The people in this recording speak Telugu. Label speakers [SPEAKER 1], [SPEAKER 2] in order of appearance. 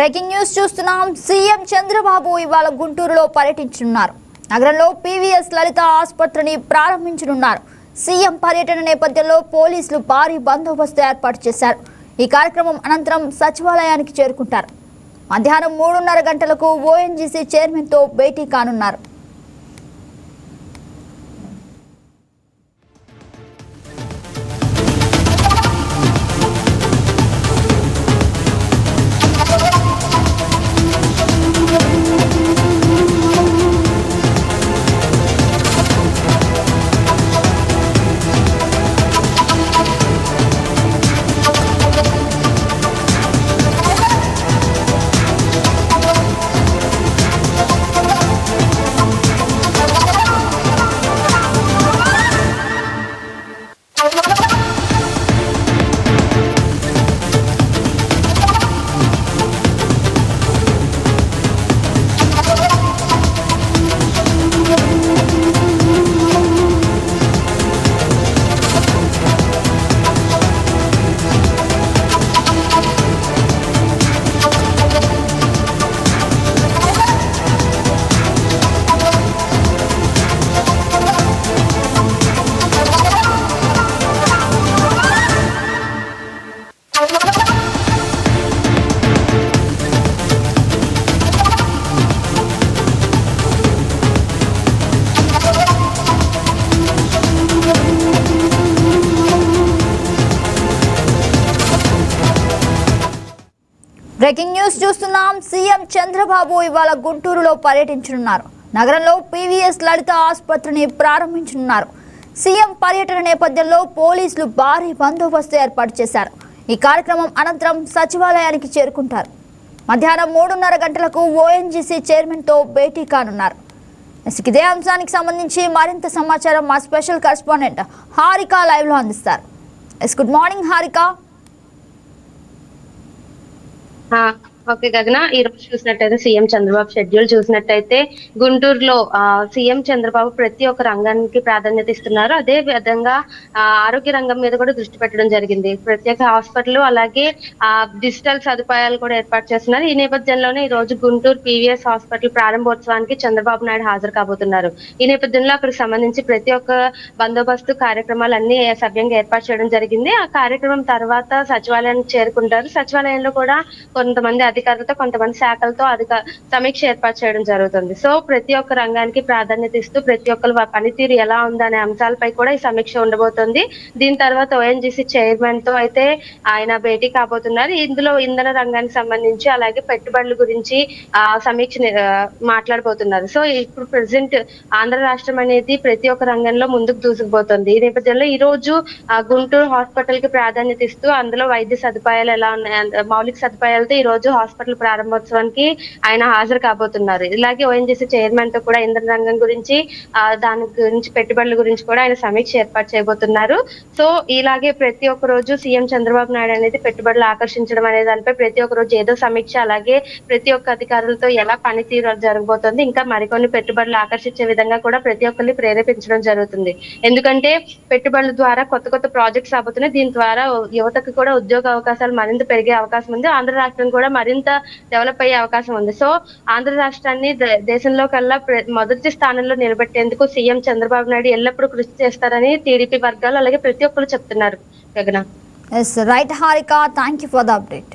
[SPEAKER 1] బ్రేకింగ్ న్యూస్ చూస్తున్నాం. సీఎం చంద్రబాబు ఇవాళ గుంటూరులో పర్యటించనున్నారు. నగరంలో పీవీఎస్ లలిత ఆసుపత్రిని ప్రారంభించనున్నారు. సీఎం పర్యటన నేపథ్యంలో పోలీసులు భారీ బందోబస్తు ఏర్పాటు చేశారు. ఈ కార్యక్రమం అనంతరం సచివాలయానికి చేరుకుంటారు. మధ్యాహ్నం 3:30 గంటలకు ఓఎన్జీసీ చైర్మన్తో భేటీ కానున్నారు. బ్రేకింగ్ న్యూస్ చూస్తున్నాం. సీఎం చంద్రబాబు ఇవాళ గుంటూరులో పర్యటించనున్నారు. నగరంలో పీవీఎస్ లలిత ఆసుపత్రిని ప్రారంభించనున్నారు. సీఎం పర్యటన నేపథ్యంలో పోలీసులు భారీ బందోబస్తు ఏర్పాటు చేశారు. ఈ కార్యక్రమం అనంతరం సచివాలయానికి చేరుకుంటారు. మధ్యాహ్నం 3:30 గంటలకు ఓఎన్జీసీ చైర్మన్తో భేటీ కానున్నారు. ఇదే అంశానికి సంబంధించి మరింత సమాచారం మా స్పెషల్ కరెస్పాండెంట్ హారిక లైవ్లో అందిస్తారు. Good morning Harika.
[SPEAKER 2] ఓకే గగన, ఈ రోజు చూసినట్టయితే సీఎం చంద్రబాబు షెడ్యూల్ చూసినట్టయితే గుంటూరులో సీఎం చంద్రబాబు ప్రతి ఒక్క రంగానికి ప్రాధాన్యత ఇస్తున్నారు. అదే విధంగా ఆరోగ్య రంగం మీద కూడా దృష్టి పెట్టడం జరిగింది. ప్రత్యేక హాస్పిటల్ అలాగే డిజిటల్ సదుపాయాలు కూడా ఏర్పాటు చేస్తున్నారు. ఈ నేపథ్యంలోనే ఈ రోజు గుంటూరు పీవీఎస్ హాస్పిటల్ ప్రారంభోత్సవానికి చంద్రబాబు నాయుడు హాజరు కాబోతున్నారు. ఈ నేపథ్యంలో అక్కడికి సంబంధించి ప్రతి ఒక్క బందోబస్తు కార్యక్రమాలన్నీ సవ్యంగా ఏర్పాటు చేయడం జరిగింది. ఆ కార్యక్రమం తర్వాత సచివాలయానికి చేరుకుంటారు. సచివాలయంలో కూడా కొంతమంది అధికారులతో కొంతమంది శాఖలతో సమీక్ష ఏర్పాటు చేయడం జరుగుతుంది. సో ప్రతి ఒక్క రంగానికి ప్రాధాన్యత ఇస్తూ ప్రతి ఒక్కరు పనితీరు ఎలా ఉందనే అంశాలపై కూడా ఈ సమీక్ష ఉండబోతుంది. దీని తర్వాత ఓఎన్జీసీ చైర్మన్ తో అయితే ఆయన భేటీ కాబోతున్నారు. ఇందులో ఇంధన రంగానికి సంబంధించి అలాగే పెట్టుబడుల గురించి సమీక్ష మాట్లాడబోతున్నారు. సో ఇప్పుడు ప్రెసెంట్ ఆంధ్ర రాష్ట్రం అనేది ప్రతి ఒక్క రంగంలో ముందుకు దూసుకుపోతుంది. ఈ నేపథ్యంలో ఈ రోజు గుంటూరు హాస్పిటల్ కి ప్రాధాన్యత ఇస్తూ అందులో వైద్య సదుపాయాలు ఎలా ఉన్నాయి, మౌలిక సదుపాయాలతో ఈ రోజు హాస్పిటల్ ప్రారంభోత్సవానికి ఆయన హాజరు కాబోతున్నారు. ఇలాగే ఓఎన్జీసీ చైర్మన్ తో కూడా ఇంధన రంగం గురించి దాని గురించి పెట్టుబడుల గురించి కూడా ఆయన సమీక్ష ఏర్పాటు చేయబోతున్నారు. సో ఇలాగే ప్రతి ఒక్క రోజు సీఎం చంద్రబాబు నాయుడు అనేది పెట్టుబడులు ఆకర్షించడం అనే దానిపై ప్రతి ఒక్క రోజు ఏదో సమీక్ష, అలాగే ప్రతి ఒక్క అధికారులతో ఎలా పనితీరు జరగబోతుంది, ఇంకా మరికొన్ని పెట్టుబడులు ఆకర్షించే విధంగా కూడా ప్రతి ఒక్కరిని ప్రేరేపించడం జరుగుతుంది. ఎందుకంటే పెట్టుబడుల ద్వారా కొత్త కొత్త ప్రాజెక్ట్స్ రాబోతున్నాయి. దీని ద్వారా యువతకు కూడా ఉద్యోగ అవకాశాలు మరింత పెరిగే అవకాశం ఉంది. ఆంధ్ర రాష్ట్రం కూడా మరింత డెవలప్ అయ్యే అవకాశం ఉంది. సో ఆంధ్ర రాష్ట్రాన్ని దేశంలో కల్లా మొదటి స్థానంలో నిలబెట్టేందుకు సీఎం చంద్రబాబు నాయుడు ఎల్లప్పుడూ కృషి చేస్తారని టీడీపీ వర్గాలు అలాగే ప్రతి ఒక్కరు చెప్తున్నారు. గగన.
[SPEAKER 1] Right Harika, thank you for the update.